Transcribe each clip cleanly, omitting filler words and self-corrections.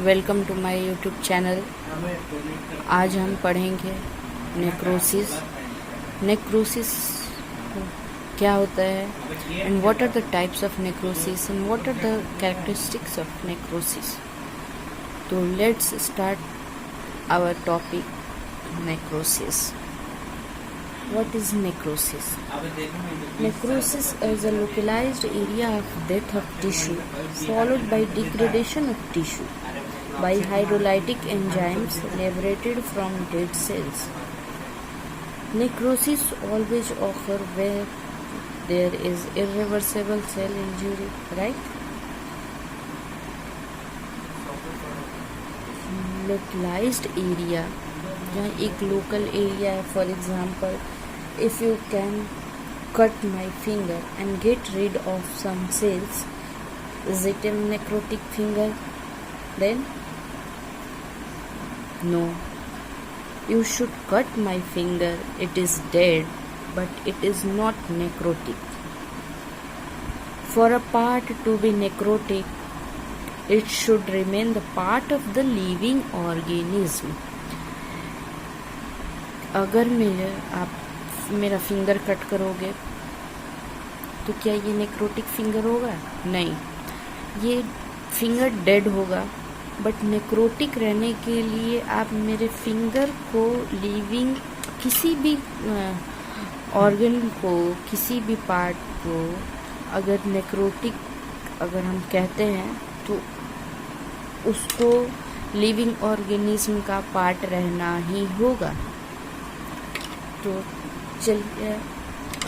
Welcome to my YouTube channel. आज हम पढ़ेंगे नेक्रोसिस। नेक्रोसिस क्या होता है and what are the types of necrosis and what are the characteristics of necrosis. तो let's start our topic necrosis. What is necrosis? Necrosis is a localized area of death of tissue followed by degradation of tissue by hydrolytic enzymes liberated from dead cells. Necrosis always occur where there is irreversible cell injury, right? Localized area, जहाँ एक local area है, for example, if you can cut my finger and get rid of some cells, is it a necrotic finger then? No. You should cut my finger, it is dead, but it is not necrotic. For a part to be necrotic, it should remain the part of the living organism. अगर आप मेरा finger cut करोगे तो क्या ये necrotic finger होगा? नहीं, ये फिंगर डेड होगा। बट नेक्रोटिक रहने के लिए आप मेरे फिंगर को लिविंग किसी भी ऑर्गन को, किसी भी पार्ट को अगर नेक्रोटिक अगर हम कहते हैं तो उसको लिविंग ऑर्गेनिज्म का पार्ट रहना ही होगा। तो चलिए,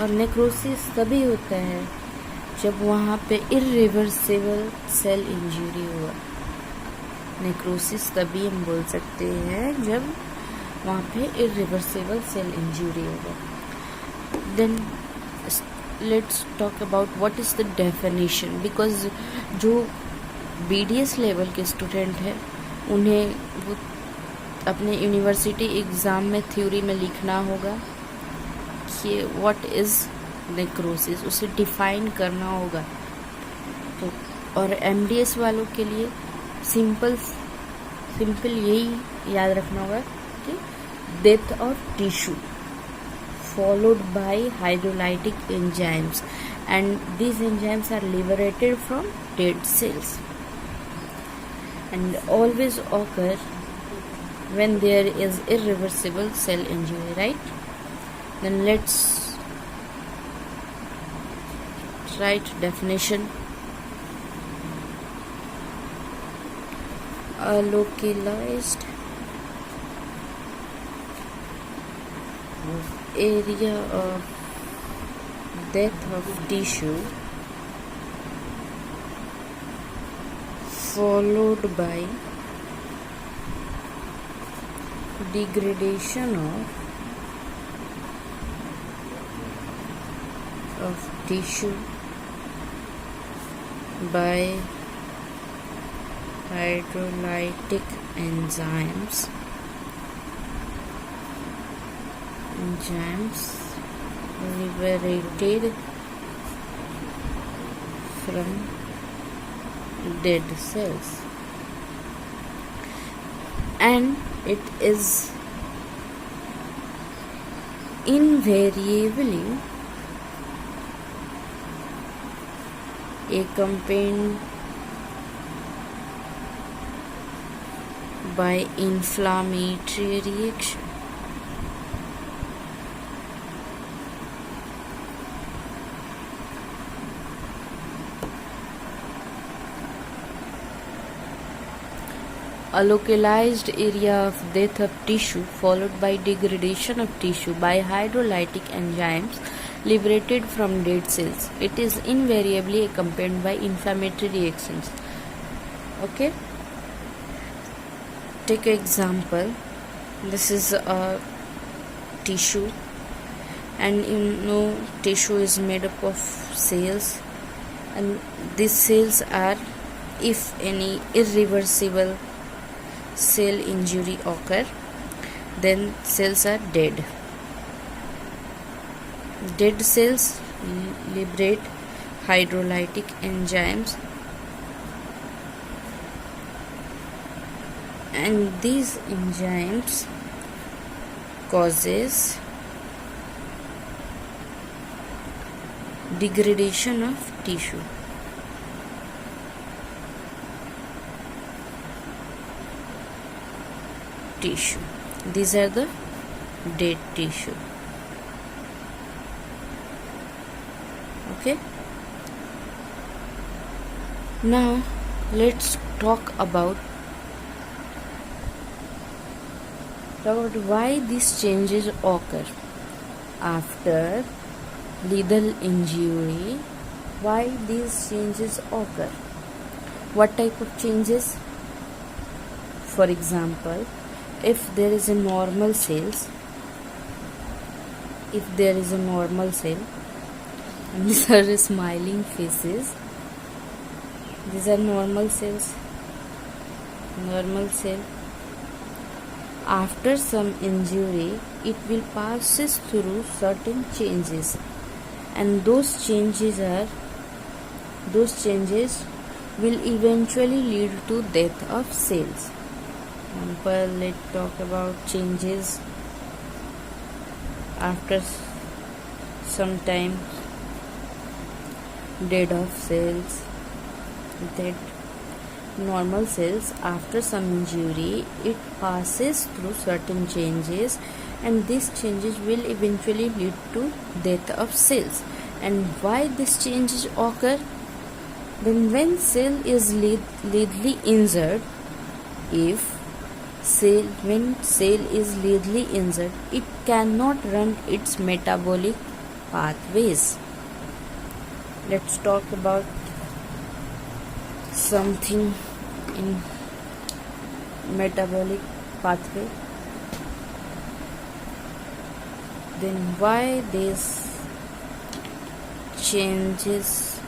और नेक्रोसिस तभी होता है जब वहाँ पे इर्रिवर्सिबल सेल इंजरी हुआ। नेक्रोसिस तभी हम बोल सकते हैं जब वहाँ पे इर्रिवर्सिबल सेल इंजरी होगा। Then let's talk about what is the definition, because जो BDS लेवल के स्टूडेंट हैं उन्हें वो अपने यूनिवर्सिटी एग्ज़ाम में थ्योरी में लिखना होगा कि व्हाट इज़ नेक्रोसिस, उसे डिफाइन करना होगा। तो और MDS वालों के लिए सिंपल यही याद रखना होगा कि death of tissue followed bye hydrolytic enzymes and these enzymes are liberated from dead cells and always occur when there is irreversible cell injury, right? Then let's write definition. A localized area of death of tissue followed by degradation of tissue by hydrolytic enzymes liberated from dead cells, and it is invariably accompanied by inflammatory reaction. A localized area of death of tissue followed by degradation of tissue by hydrolytic enzymes liberated from dead cells. It is invariably accompanied by inflammatory reactions. Okay? Take an example. This is a tissue, and you know tissue is made up of cells, and these cells are, if any irreversible cell injury occur, then cells are dead. Dead cells liberate hydrolytic enzymes and these enzymes causes degradation of tissue. These are the dead tissue. Okay. Now let's talk about why these changes occur after lethal injury. Why these changes occur? What type of changes? For example, if there is a normal cell, and these are smiling faces, these are normal cells. After some injury, it will passes through certain changes, and those changes will eventually lead to death of cells. Example, let's talk about changes after some time. Dead normal cells, after some injury, it passes through certain changes, and these changes will eventually lead to death of cells. And why these changes occur? Then when cell is lethally injured, when cell is lethally injured, it cannot run its metabolic pathways. Let's talk about something in metabolic pathway. Then why these changes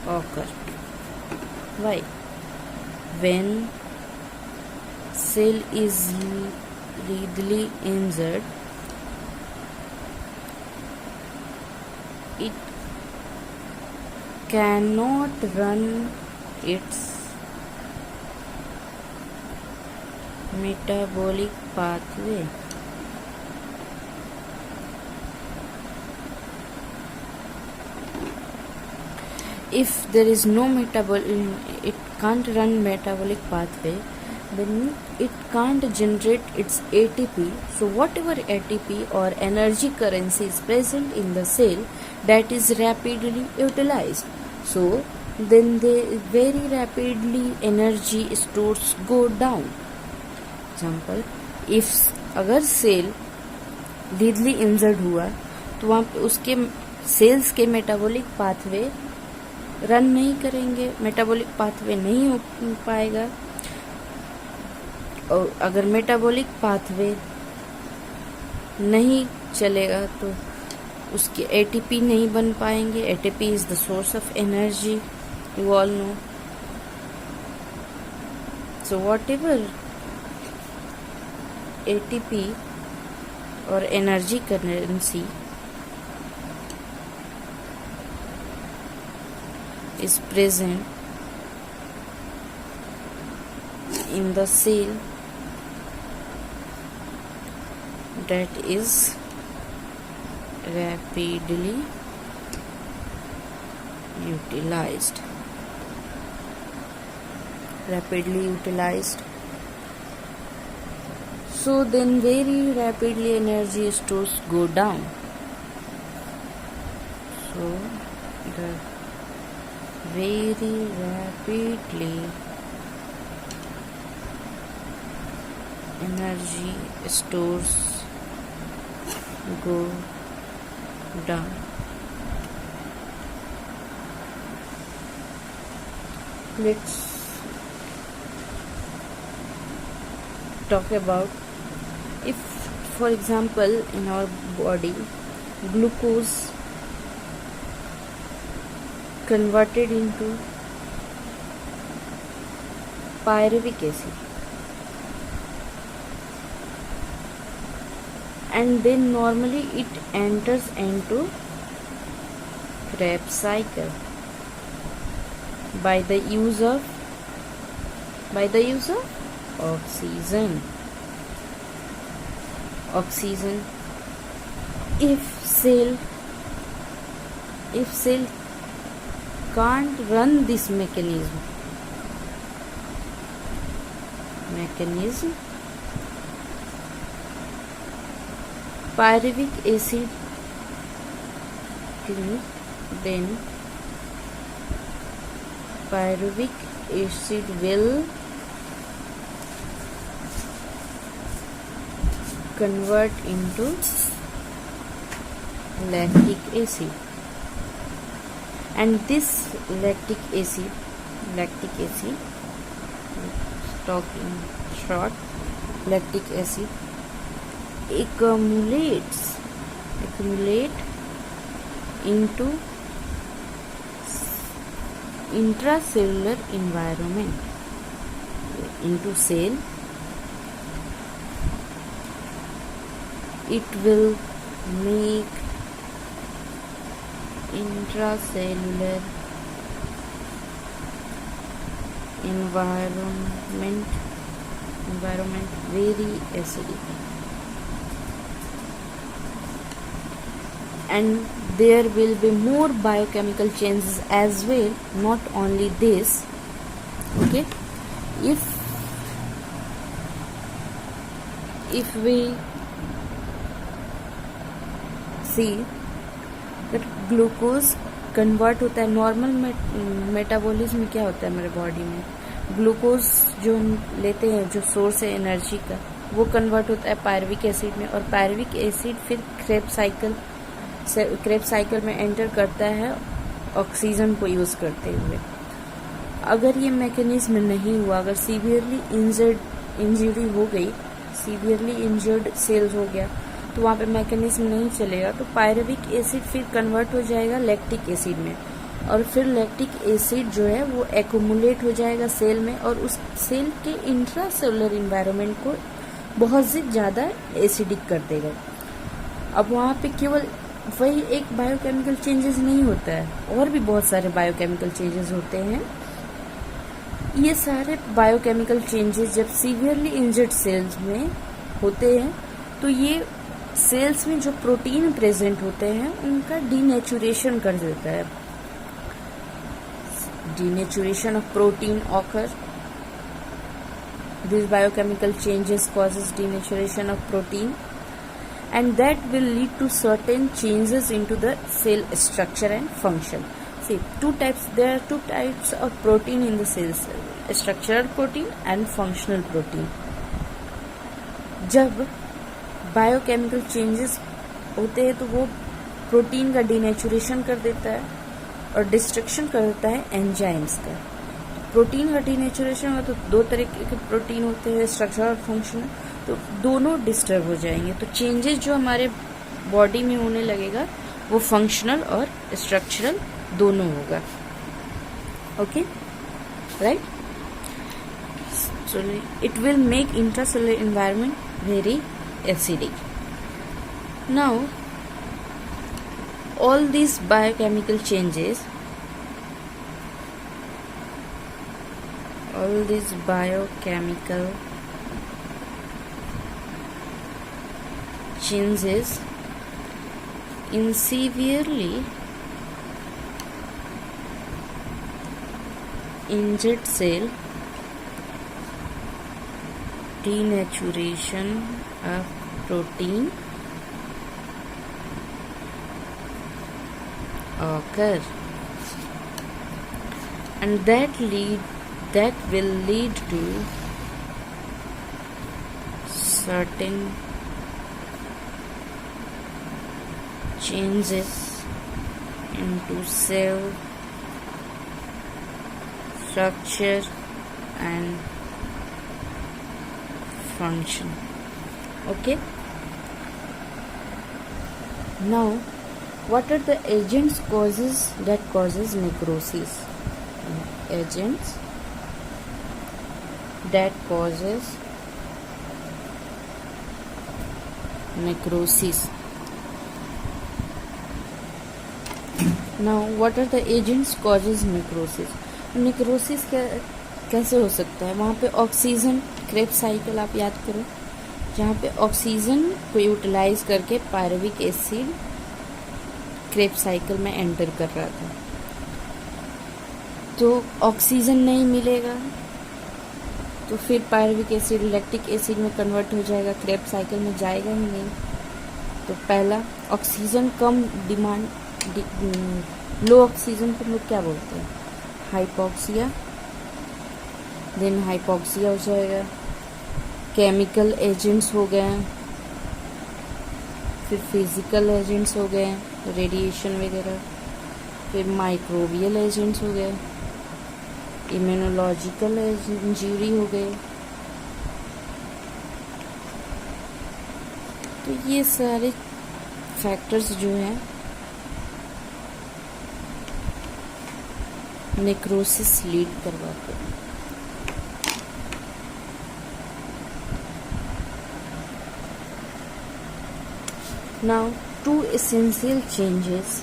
occur? Why? When cell is lethally injured, it cannot run its metabolic pathway. If there is no it can't run metabolic pathway, then it can't generate its ATP. So whatever ATP or energy currency is present in the cell, that is rapidly utilized. So then very rapidly energy stores go down. Example, if अगर cell लीथली injured हुआ तो वहाँ पे उसके sales के metabolic pathway run नहीं करेंगे, metabolic pathway नहीं हो पाएगा. और अगर मेटाबॉलिक पाथवे नहीं चलेगा तो उसके एटीपी नहीं बन पाएंगे. ATP is the source of energy, you all know. So whatever ATP और energy currency is present in the cell, that is rapidly utilized. So then very rapidly energy stores go down. So the very rapidly energy stores go down. Let's talk about, if for example in our body glucose converted into pyruvic acid, and then normally it enters into Krebs cycle by the use of by the use of oxygen. Oxygen. If cell can't run this mechanism, pyruvic acid, then pyruvic acid will convert into lactic acid, and this lactic acid, talk in short, lactic acid accumulate into intracellular environment, into cell. It will make intracellular environment very acidic, and there will be more biochemical changes as well. Not only this, okay, if we see that glucose convert होता है, normal metabolism क्या होता है हमारे body में, glucose जो लेते हैं, जो सोर्स है एनर्जी का, वो कन्वर्ट होता है पायरुविक एसिड में, और पायरुविक एसिड फिर क्रेब्स साइकिल में एंटर करता है ऑक्सीजन को यूज करते हुए। अगर ये मैकेनिज्म नहीं हुआ, अगर सीवियरली इंजरी हो गई, सीवियरली इंजर्ड सेल्स हो गया, तो वहाँ पे मैकेनिज्म नहीं चलेगा, तो पायरुविक एसिड फिर कन्वर्ट हो जाएगा लैक्टिक एसिड में, और फिर लैक्टिक एसिड जो है वो एक्यूमुलेट हो जाएगा सेल में, और उस सेल के इंट्रासेलुलर एनवायरनमेंट को बहुत ज़्यादा एसिडिक कर देगा। अब वहाँ पे केवल वही एक बायोकेमिकल चेंजेस नहीं होता है, और भी बहुत सारे बायोकेमिकल चेंजेस होते हैं। ये सारे बायोकेमिकल चेंजेस जब सीवियरली इंजर्ड सेल्स में होते हैं, तो ये सेल्स में जो प्रोटीन प्रेजेंट होते हैं उनका डीनेचुरेशन कर देता है। Denaturation of protein occur, this biochemical changes causes denaturation of protein, and that will lead to certain changes into the cell structure and function. See, there are two types of protein in the cells, structural protein and functional protein. जब biochemical changes होते हैं तो वो protein का denaturation कर देता है और डिस्ट्रक्शन कर देता है एंजाइम्स का। प्रोटीन का डीनेचुरेशन होगा तो दो तरीके के प्रोटीन होते हैं, स्ट्रक्चरल और फंक्शनल, तो दोनों डिस्टर्ब हो जाएंगे। तो चेंजेस जो हमारे बॉडी में होने लगेगा वो फंक्शनल और स्ट्रक्चरल दोनों होगा। Okay, right? So it will make intracellular environment very acidic. Now, all these biochemical changes, in severely injured cell, denaturation of protein occur, and that will lead to certain changes into cell structure and function. Okay, now what are the agents that causes necrosis? Agents that causes necrosis. Now what are the agents causes necrosis? Necrosis कैसे हो सकता है? वहाँ पे oxygen, Krebs cycle आप याद करो, जहाँ पे ऑक्सीजन को यूटिलाइज करके पायरुविक एसिड क्रेब्स साइकिल में एंटर कर रहा था, तो ऑक्सीजन नहीं मिलेगा तो फिर पायरुविक एसिड लैक्टिक एसिड में कन्वर्ट हो जाएगा, क्रेब्स साइकिल में जाएगा ही नहीं। तो पहला, ऑक्सीजन कम डिमांड, लो ऑक्सीजन को लोग क्या बोलते हैं? हाइपोक्सिया। देन हाइपोक्सिया हो जाएगा, केमिकल एजेंट्स हो गए, फिर फिजिकल एजेंट्स हो गए, रेडिएशन वगैरह, फिर माइक्रोबियल एजेंट्स हो गए, इम्यूनोलॉजिकल इंजरी हो गए। तो ये सारे फैक्टर्स जो हैं नेक्रोसिस लीड करवाते हैं। Now, two essential changes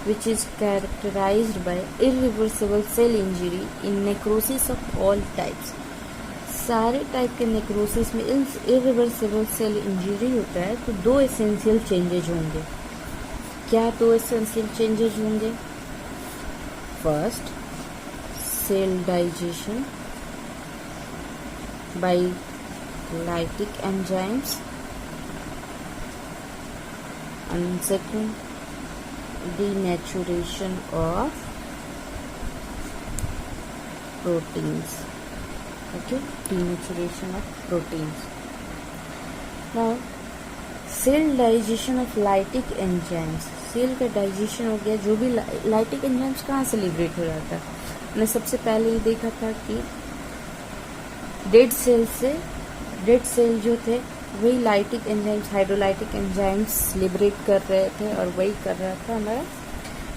which is characterized by irreversible cell injury in necrosis of all types. सारे टाइप के नेक्रोसिस में इरिवर्सिबल सेल इंजरी होता है, तो दो एसेंशियल चेंजेज होंगे। क्या दो एसेंशियल चेंजेज होंगे? First, cell digestion by lytic enzymes, and second, denaturation of proteins. Okay, denaturation of proteins. Now, cell digestion of lytic enzymes. Cell का डाइजेशन हो गया, जो भी लाइटिक एंजाइम्स कहाँ से लिबरेट हो रहा था? हमने सबसे पहले ही देखा था कि डेड सेल जो थे वही lytic enzymes, hydrolytic enzymes liberate कर रहे थे, और वही कर रहा था हमारा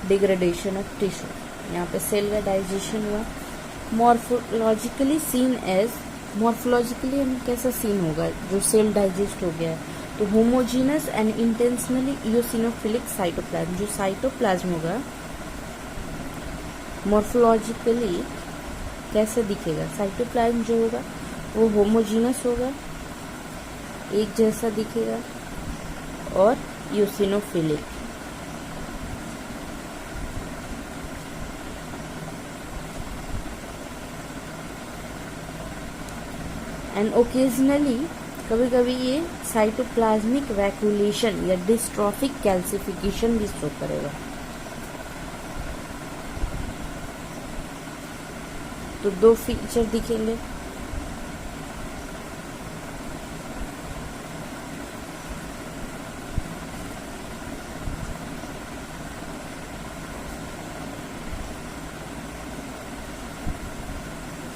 डिग्रेडेशन ऑफ टिश्यू। यहाँ पे सेल का डाइजेशन हुआ। मॉर्फोलॉजिकली सीन एज, मॉर्फोलॉजिकली हम कैसा सीन होगा जो सेल डाइजेस्ट हो गया है? तो होमोजीनस एंड इंटेंशनली इयोसिनोफिलिक साइटोप्लाज्म, जो साइटोप्लाज्म होगा मॉर्फोलॉजिकली कैसे दिखेगा? साइटोप्लाज्म जो होगा वो होमोजीनस होगा, एक जैसा दिखेगा, और यूसिनोफिलिक। एंड ओकेजनली कभी कभी ये साइटोप्लाज्मिक वैक्यूलेशन या डिस्ट्रॉफिक कैल्सिफिकेशन भी शो करेगा। तो दो फीचर दिखेंगे।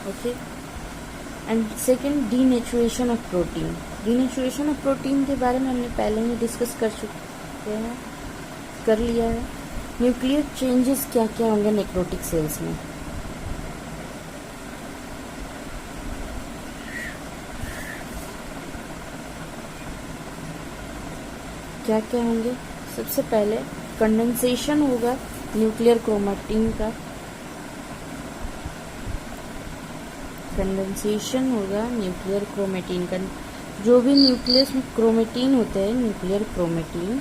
Okay, and second, denaturation of protein. Denaturation of protein के बारे में हमने पहले ही डिस्कस कर लिया है। न्यूक्लियर चेंजेस क्या क्या होंगे नेक्रोटिक सेल्स में? क्या क्या होंगे? सबसे पहले कंडेंसेशन होगा न्यूक्लियर क्रोमैटिन का, कंडेंसेशन होगा न्यूक्लियर क्रोमैटिन का। जो भी न्यूक्लियस में क्रोमैटिन होते हैं, न्यूक्लियर क्रोमैटिन,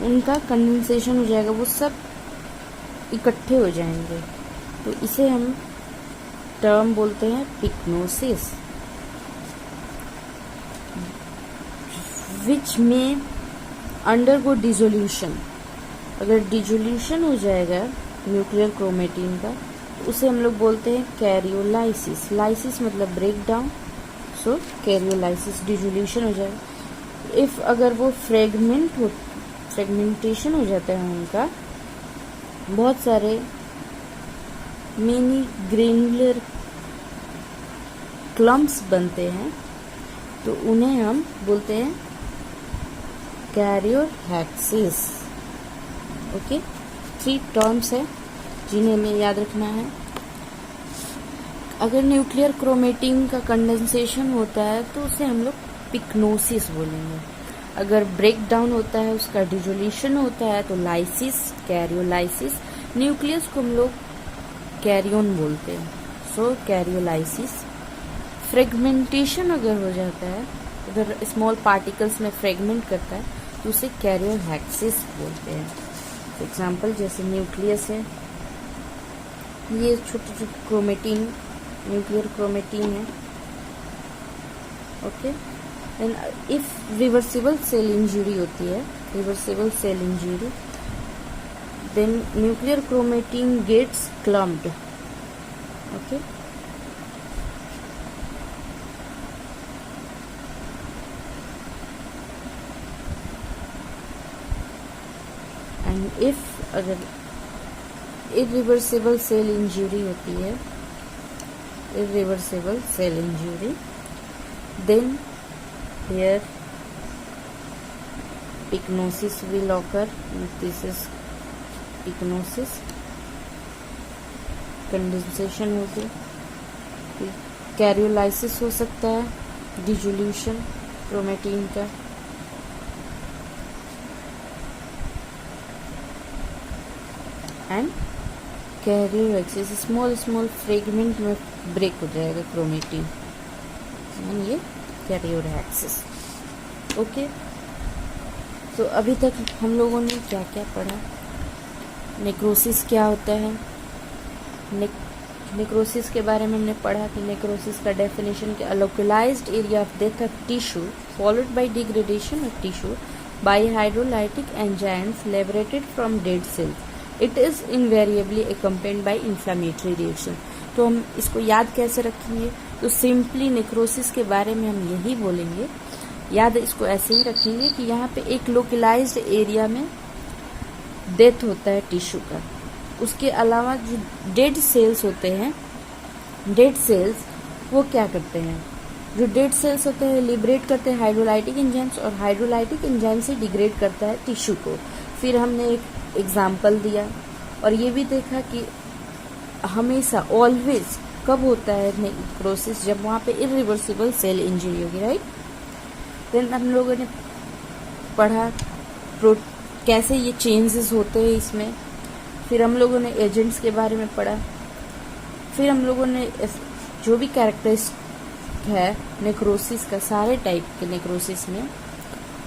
उनका कंडेंसेशन हो जाएगा, वो सब इकट्ठे हो जाएंगे। तो इसे हम टर्म बोलते हैं पिक्नोसिस, विच में अंडरगो डिसोल्यूशन। अगर डिसोल्यूशन हो जाएगा न्यूक्लियर क्रोमैटिन का, तो उसे हम लोग बोलते हैं कैरियोलाइसिस। लाइसिस मतलब ब्रेक डाउन, सो कैरियोलाइसिस, डिसोल्यूशन हो जाएगा। इफ अगर वो फ्रेगमेंटेशन हो जाता है उनका, बहुत सारे मिनी ग्रेनुलर क्लम्प्स बनते हैं, तो उन्हें हम बोलते हैं कैरियोलैक्सिस। ओके, 3 टर्म्स है जिन्हें हमें याद रखना है। अगर न्यूक्लियर क्रोमैटिन का कंडेंसेशन होता है तो उसे हम लोग पिक्नोसिस बोलेंगे। अगर ब्रेक डाउन होता है, उसका डिजोल्यूशन होता है तो लाइसिस, कैरियोलाइसिस। न्यूक्लियस को हम लोग कैरियोन बोलते हैं, सो कैरियोलाइसिस। फ्रेगमेंटेशन अगर हो जाता है, अगर स्मॉल पार्टिकल्स में फ्रेगमेंट करता है तो उसे कैरियोलैक्सिस बोलते हैं। एग्जाम्पल जैसे न्यूक्लियस है, ये छोटे छोटे क्रोमेटिन, न्यूक्लियर क्रोमेटिन है। Okay, and if reversible cell injury होती है, reversible cell injury, then nuclear chromatin gets clumped. Okay, and if अगर इरिवर्सिबल सेल इंजरी होती है, irreversible cell injury, then here pycnosis will occur. This is pycnosis, condensation होगी, karyolysis हो सकता है, dissolution chromatin का, and karyorrhexis, small small fragment में break हो जाएगा क्रोमेटिन, ये कैरियोलैक्सिस। ओके, तो अभी तक हम लोगों ने क्या क्या पढ़ा? नेक्रोसिस क्या होता है? नेक्रोसिस के बारे में हमने पढ़ा कि नेक्रोसिस का डेफिनेशन कि localised area of death of tissue followed by degradation of tissue by hydrolytic enzymes liberated from dead cells. It is invariably accompanied by inflammatory reaction. तो हम इसको याद कैसे रखेंगे? तो सिंपली नेक्रोसिस के बारे में हम यही बोलेंगे, याद इसको ऐसे ही रखेंगे कि यहाँ पे एक लोकलाइज्ड एरिया में डेथ होता है टिश्यू का। उसके अलावा जो डेड सेल्स होते हैं, डेड सेल्स वो क्या करते हैं? जो डेड सेल्स होते हैं लिबरेट करते हैं हाइड्रोलाइटिक एंजाइम्स, और हाइड्रोलाइटिक एंजाइम से डिग्रेड करता है टिश्यू को। फिर हमने एक एग्जाम्पल दिया और ये भी देखा कि हमेशा ऑलवेज कब होता है नेक्रोसिस? जब वहाँ पे इरिवर्सिबल सेल इंजरी होगी, राइट। देन हम लोगों ने पढ़ा कैसे ये चेंजेस होते हैं इसमें। फिर हम लोगों ने एजेंट्स के बारे में पढ़ा। फिर हम लोगों ने जो भी कैरेक्टरिस्टिक है नेक्रोसिस का, सारे टाइप के नेक्रोसिस में,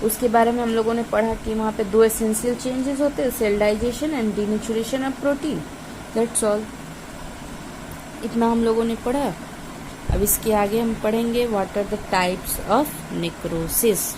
उसके बारे में हम लोगों ने पढ़ा कि वहाँ पे 2 एसेंशियल चेंजेस होते हैं, cell digestion and denaturation of protein. That's all, इतना हम लोगों ने पढ़ा। अब इसके आगे हम पढ़ेंगे what are the types of necrosis.